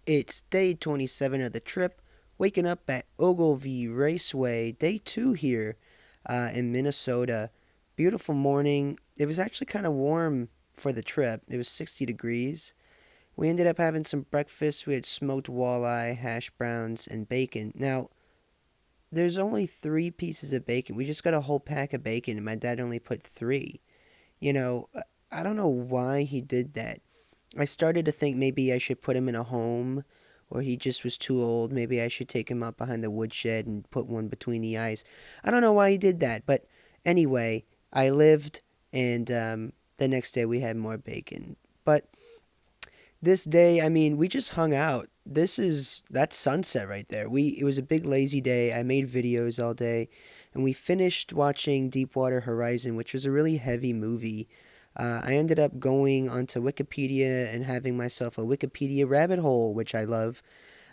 It's day 27 of the trip, waking up at Ogilvy Raceway, day 2 here in Minnesota. Beautiful morning. It was actually kind of warm for the trip. It was 60 degrees. We ended up having some breakfast. We had smoked walleye, hash browns, and bacon. Now, there's only 3 pieces of bacon. We just got a whole pack of bacon, and my dad only put 3. You know, I don't know why he did that. I started to think maybe I should put him in a home, or he just was too old. Maybe I should take him out behind the woodshed and put one between the eyes. I don't know why he did that, but anyway, I lived, and the next day we had more bacon. But this day, I mean, we just hung out. That's sunset right there. It was a big lazy day. I made videos all day, and we finished watching Deepwater Horizon, which was a really heavy movie. I ended up going onto Wikipedia and having myself a Wikipedia rabbit hole, which I love.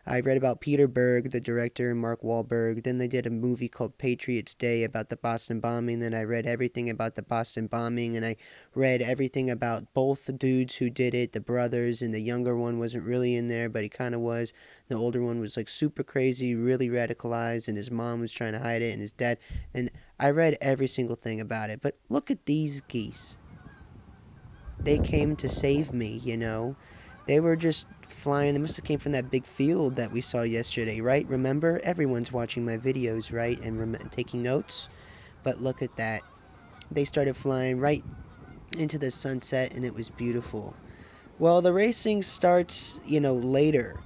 I read about Peter Berg, the director, and Mark Wahlberg. Then they did a movie called Patriots Day about the Boston bombing. Then I read everything about the Boston bombing, and I read everything about both the dudes who did it, the brothers, and the younger one wasn't really in there, but he kind of was. The older one was like super crazy, really radicalized, and his mom was trying to hide it, and his dad. And I read every single thing about it. But look at these geese. They came to save me. They were just flying. They must have came from that big field that we saw yesterday, right? Remember? Everyone's watching my videos, right? And taking notes. But look at that. They started flying right into the sunset, and it was beautiful. Well, the racing starts, later.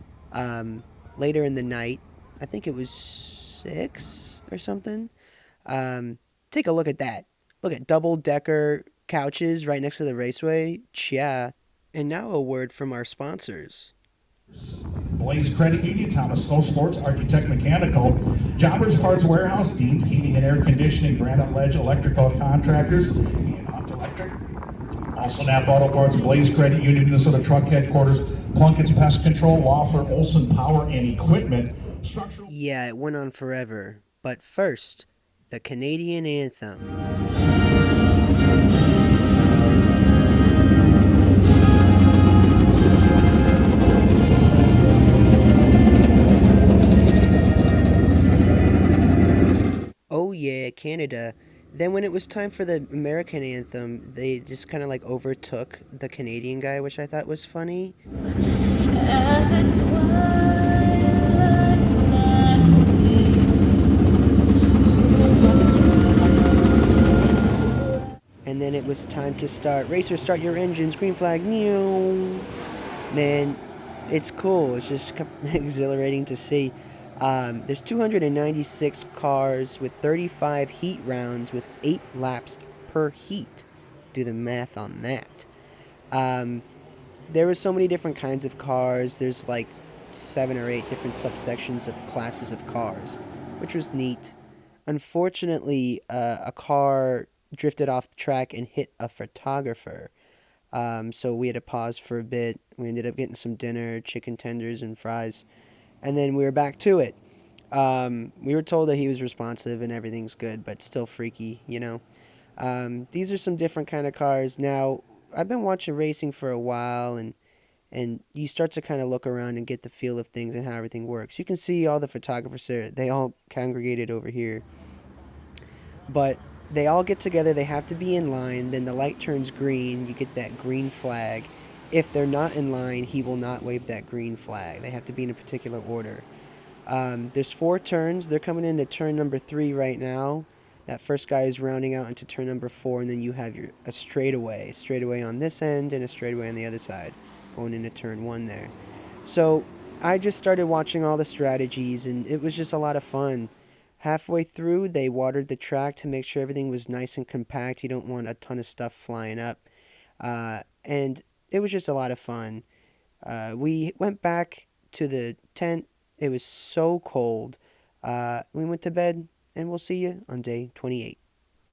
Later in the night. I think it was 6 or something. Um, Take a look at that. Look at double decker couches right next to the raceway. Yeah. And now a word from our sponsors. Blaze Credit Union, Thomas Snow Sports, Architect Mechanical, Jobbers Parts Warehouse, Dean's Heating and Air Conditioning, Granite Ledge Electrical Contractors, and Hunt Electric. Also Napa Auto Parts, Blaze Credit Union, Minnesota Truck Headquarters, Plunkett's Pest Control, Loeffler, Olson Power and Equipment, Structural. Yeah, it went on forever. But first, the Canadian anthem. Oh yeah, Canada. Then when it was time for the American anthem, they just kind of like overtook the Canadian guy, which I thought was funny. At the twilight's last gleam, whose broad stripes And then it was time to start. Racer, start your engines. Green flag. Meow. Man, it's cool. It's just exhilarating to see. There's 296 cars with 35 heat rounds with 8 laps per heat. Do the math on that. Um, there were so many different kinds of cars. There's like 7 or 8 different subsections of classes of cars, which was neat. Unfortunately, a car drifted off the track and hit a photographer. So we had to pause for a bit. We ended up getting some dinner, chicken tenders, and fries. And then we were back to it. We were told that he was responsive and everything's good, but still freaky. These are some different kind of cars. Now, I've been watching racing for a while, and you start to kind of look around and get the feel of things and how everything works. You can see all the photographers there. They all congregated over here. But they all get together. They have to be in line. Then the light turns green. You get that green flag. If they're not in line, he will not wave that green flag. They have to be in a particular order. There's 4 turns. They're coming into turn number 3 right now. That first guy is rounding out into turn number 4, and then you have a straightaway on this end, and a straightaway on the other side, going into turn 1 there. So I just started watching all the strategies, and it was just a lot of fun. Halfway through, they watered the track to make sure everything was nice and compact. You don't want a ton of stuff flying up. And it was just a lot of fun. We went back to the tent. It was so cold. We went to bed, and we'll see you on day 28.